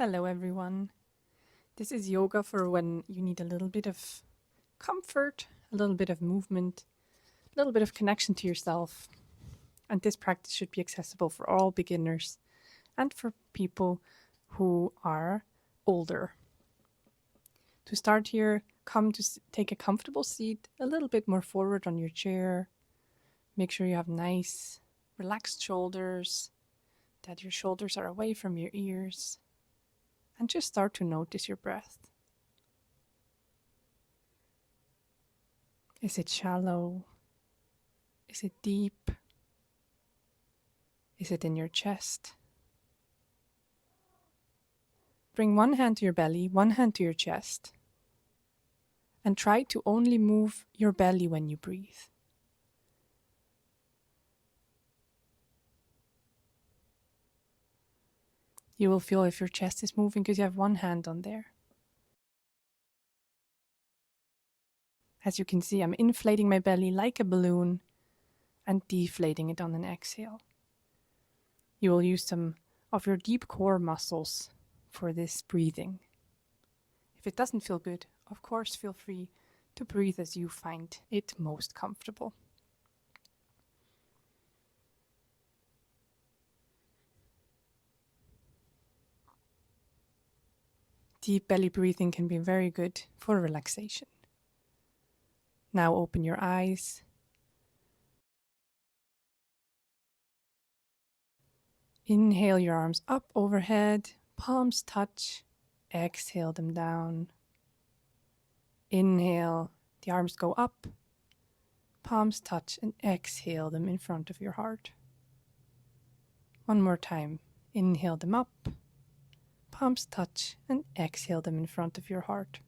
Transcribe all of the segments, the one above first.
Hello everyone. This is yoga for when you need a little bit of comfort, a little bit of movement, a little bit of connection to yourself. And this practice should be accessible for all beginners and for people who are older. To start here, come to take a comfortable seat, a little bit more forward on your chair. Make sure you have nice, relaxed shoulders, that your shoulders are away from your ears. And just start to notice your breath. Is it shallow? Is it deep? Is it in your chest? Bring one hand to your belly, one hand to your chest, and try to only move your belly when you breathe. You will feel if your chest is moving because you have one hand on there. As you can see, I'm inflating my belly like a balloon and deflating it on an exhale. You will use some of your deep core muscles for this breathing. If it doesn't feel good, of course, feel free to breathe as you find it most comfortable. Deep belly breathing can be very good for relaxation. Now open your eyes. Inhale your arms up overhead, palms touch, exhale them down. Inhale, the arms go up, palms touch, and exhale them in front of your heart. One more time. Inhale them up, palms touch, and exhale them in front of your heart.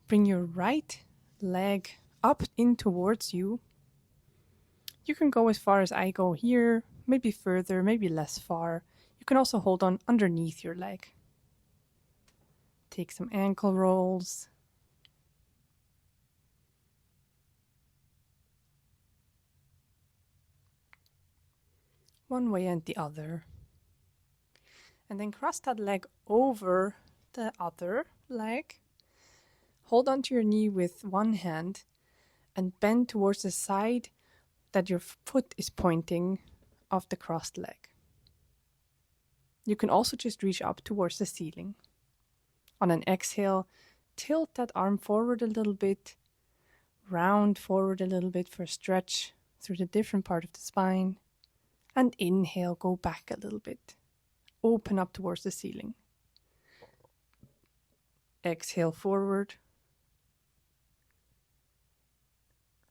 Bring your right leg up in towards you. You can go as far as I go here, maybe further, maybe less far. You can also hold on underneath your leg. Take some ankle rolls. One way and the other. And then cross that leg over the other leg. Hold onto your knee with one hand and bend towards the side that your foot is pointing of the crossed leg. You can also just reach up towards the ceiling. On an exhale, tilt that arm forward a little bit, round forward a little bit for a stretch through the different part of the spine, and inhale, go back a little bit. Open up towards the ceiling. Exhale forward,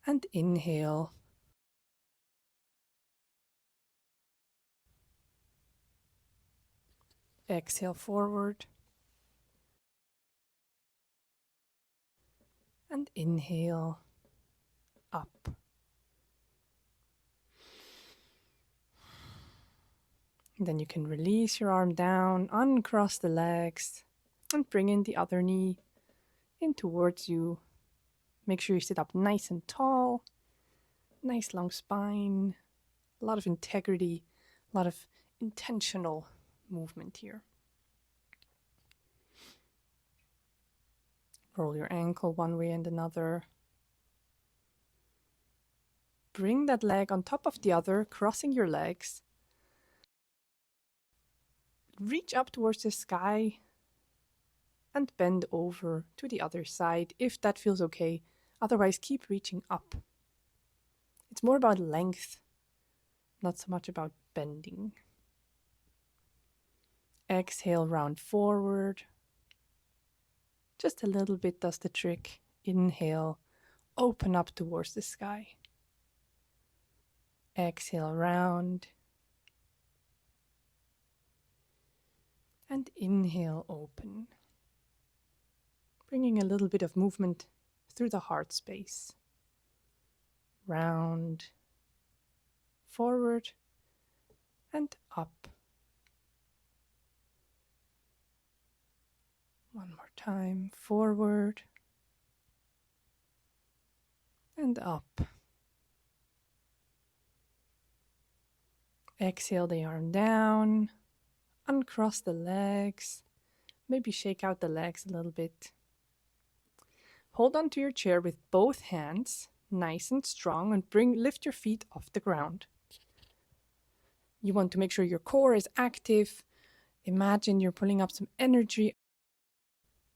and inhale. Exhale forward, and inhale up. And then you can release your arm down, uncross the legs, and bring in the other knee in towards you. Make sure you sit up nice and tall, nice long spine, a lot of integrity, a lot of intentional movement here. Roll your ankle one way and another. Bring that leg on top of the other, crossing your legs. Reach up towards the sky and bend over to the other side if that feels okay. Otherwise, keep reaching up. It's more about length, not so much about bending. Exhale, round forward. Just a little bit does the trick. Inhale, open up towards the sky. Exhale, round. And inhale, open. Bringing a little bit of movement through the heart space. Round, forward, and up. One more time, forward, and up. Exhale the arm down, uncross the legs, maybe shake out the legs a little bit. Hold on to your chair with both hands, nice and strong, and lift your feet off the ground. You want to make sure your core is active. Imagine you're pulling up some energy.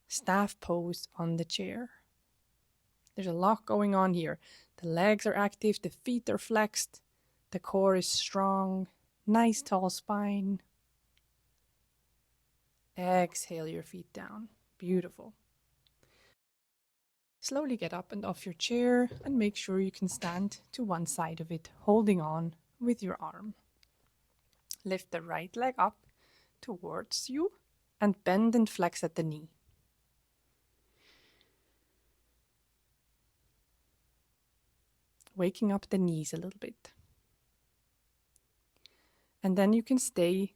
Staff pose on the chair. There's a lot going on here. The legs are active, the feet are flexed, the core is strong, nice tall spine. Exhale your feet down. Beautiful. Slowly get up and off your chair and make sure you can stand to one side of it, holding on with your arm. Lift the right leg up towards you and bend and flex at the knee. Waking up the knees a little bit. And then you can stay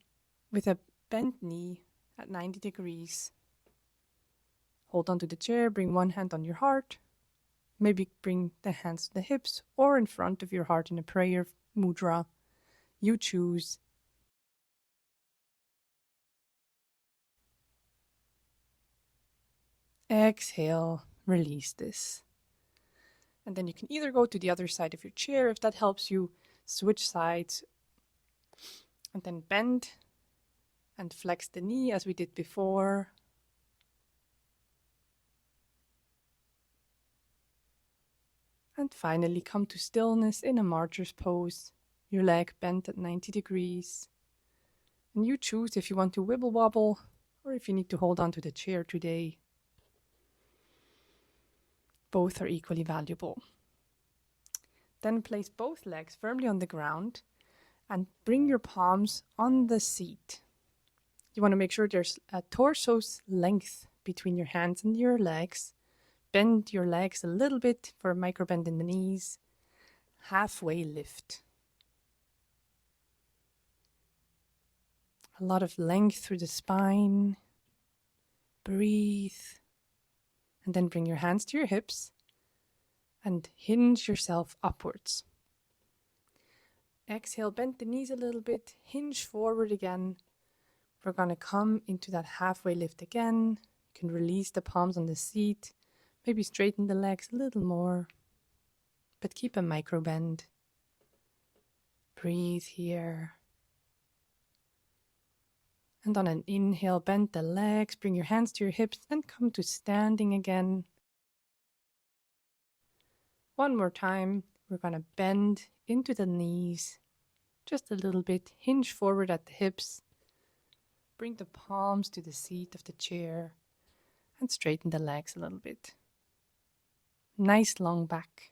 with a bent knee at 90 degrees. Hold onto the chair, bring one hand on your heart. Maybe bring the hands to the hips or in front of your heart in a prayer mudra. You choose. Exhale, release this. And then you can either go to the other side of your chair if that helps you, switch sides, and then bend and flex the knee as we did before. And finally come to stillness in a marcher's pose, your leg bent at 90 degrees. And you choose if you want to wibble wobble or if you need to hold on to the chair today. Both are equally valuable. Then place both legs firmly on the ground and bring your palms on the seat. You want to make sure there's a torso's length between your hands and your legs. Bend your legs a little bit for a micro bend in the knees. Halfway lift. A lot of length through the spine. Breathe. And then bring your hands to your hips and hinge yourself upwards. Exhale, bend the knees a little bit, hinge forward again. We're going to come into that halfway lift again. You can release the palms on the seat, maybe straighten the legs a little more, but keep a micro bend. Breathe here. And on an inhale, bend the legs, bring your hands to your hips and come to standing again. One more time, we're going to bend into the knees, just a little bit, hinge forward at the hips, bring the palms to the seat of the chair and straighten the legs a little bit. Nice long back.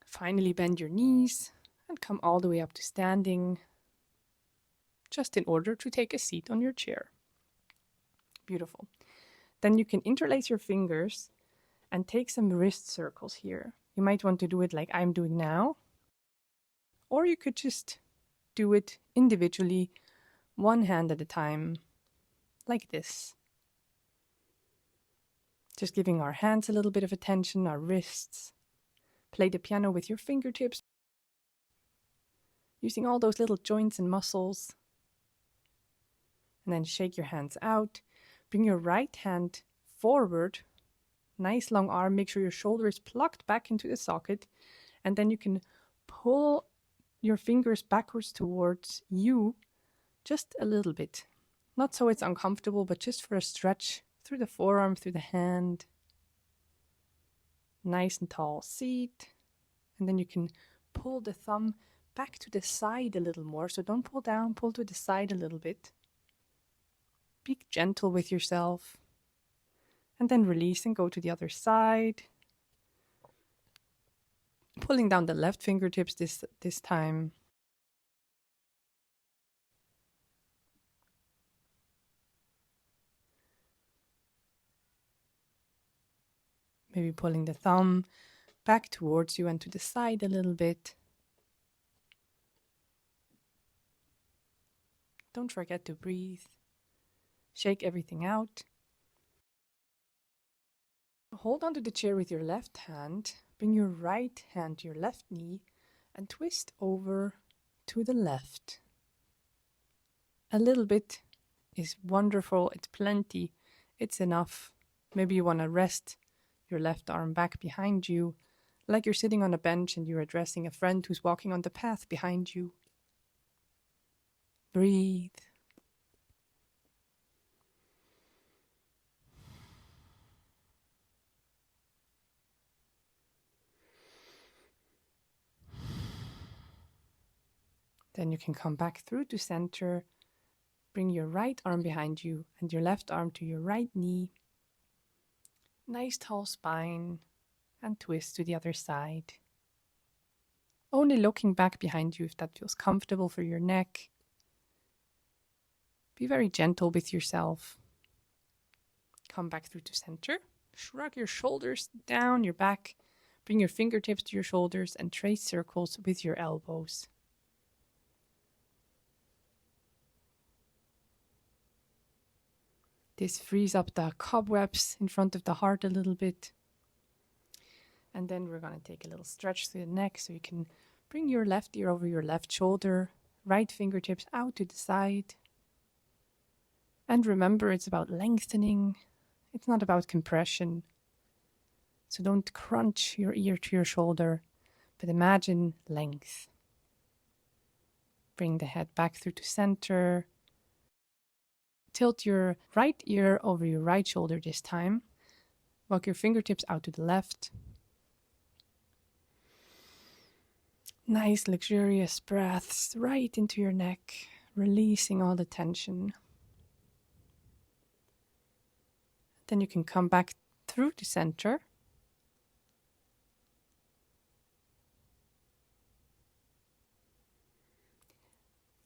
Finally, bend your knees and come all the way up to standing, just in order to take a seat on your chair. Beautiful. Then you can interlace your fingers and take some wrist circles here. You might want to do it like I'm doing now, or you could just do it individually, one hand at a time, like this. Just giving our hands a little bit of attention, our wrists. Play the piano with your fingertips, using all those little joints and muscles. And then shake your hands out. Bring your right hand forward. Nice long arm. Make sure your shoulder is plucked back into the socket. And then you can pull your fingers backwards towards you just a little bit. Not so it's uncomfortable, but just for a stretch through the forearm, through the hand. Nice and tall seat. And then you can pull the thumb back to the side a little more. So don't pull down, pull to the side a little bit. Be gentle with yourself. And then release and go to the other side. Pulling down the left fingertips this time. Maybe pulling the thumb back towards you and to the side a little bit. Don't forget to breathe. Shake everything out. Hold onto the chair with your left hand. Bring your right hand to your left knee and twist over to the left. A little bit is wonderful, it's plenty, it's enough. Maybe you want to rest your left arm back behind you, like you're sitting on a bench and you're addressing a friend who's walking on the path behind you. Breathe. Then you can come back through to center. Bring your right arm behind you and your left arm to your right knee. Nice tall spine, and twist to the other side. Only looking back behind you if that feels comfortable for your neck. Be very gentle with yourself. Come back through to center. Shrug your shoulders down your back. Bring your fingertips to your shoulders and trace circles with your elbows. This frees up the cobwebs in front of the heart a little bit. And then we're going to take a little stretch through the neck, so you can bring your left ear over your left shoulder, right fingertips out to the side. And remember, it's about lengthening. It's not about compression. So don't crunch your ear to your shoulder, but imagine length. Bring the head back through to center. Tilt your right ear over your right shoulder this time. Walk your fingertips out to the left. Nice, luxurious breaths right into your neck, releasing all the tension. Then you can come back through to center.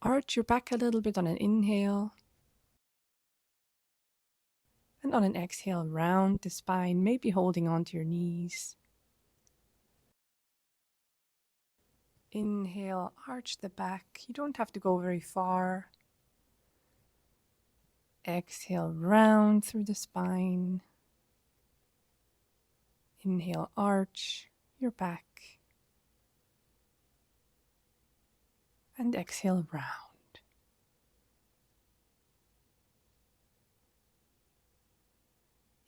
Arch your back a little bit on an inhale. And on an exhale, round the spine, maybe holding on to your knees. Inhale, arch the back. You don't have to go very far. Exhale, round through the spine. Inhale, arch your back. And exhale, round.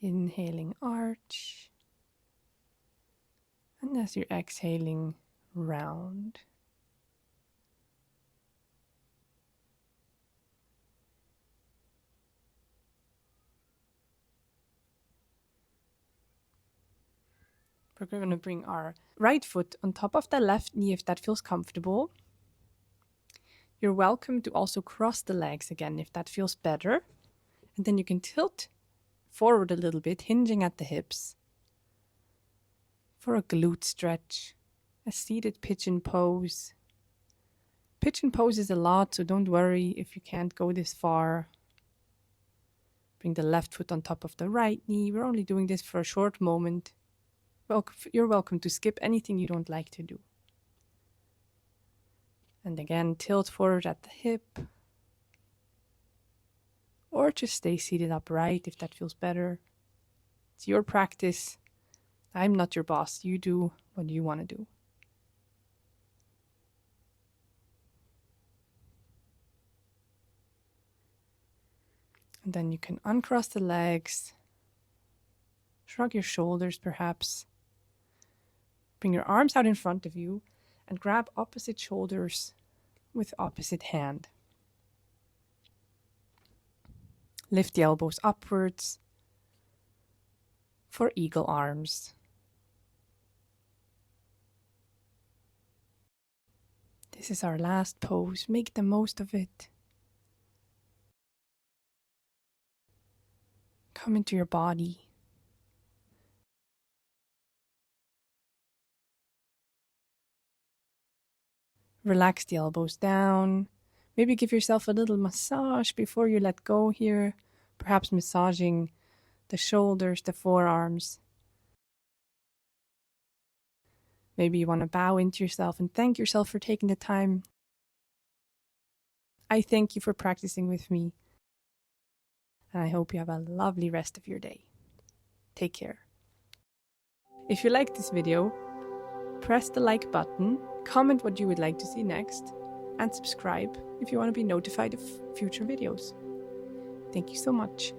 Inhaling, arch. And as you're exhaling, round. We're going to bring our right foot on top of the left knee if that feels comfortable. You're welcome to also cross the legs again if that feels better. And then you can tilt forward a little bit, hinging at the hips for a glute stretch, a seated pigeon pose. Pigeon pose is a lot, so don't worry if you can't go this far. Bring the left foot on top of the right knee. We're only doing this for a short moment. You're welcome to skip anything you don't like to do. And again, tilt forward at the hip. Or just stay seated upright if that feels better. It's your practice. I'm not your boss. You do what you want to do. And then you can uncross the legs. Shrug your shoulders perhaps. Bring your arms out in front of you and grab opposite shoulders with opposite hand. Lift the elbows upwards for eagle arms. This is our last pose. Make the most of it. Come into your body. Relax the elbows down. Maybe give yourself a little massage before you let go here. Perhaps massaging the shoulders, the forearms. Maybe you want to bow into yourself and thank yourself for taking the time. I thank you for practicing with me. And I hope you have a lovely rest of your day. Take care. If you liked this video, press the like button, comment what you would like to see next, and subscribe if you want to be notified of future videos. Thank you so much.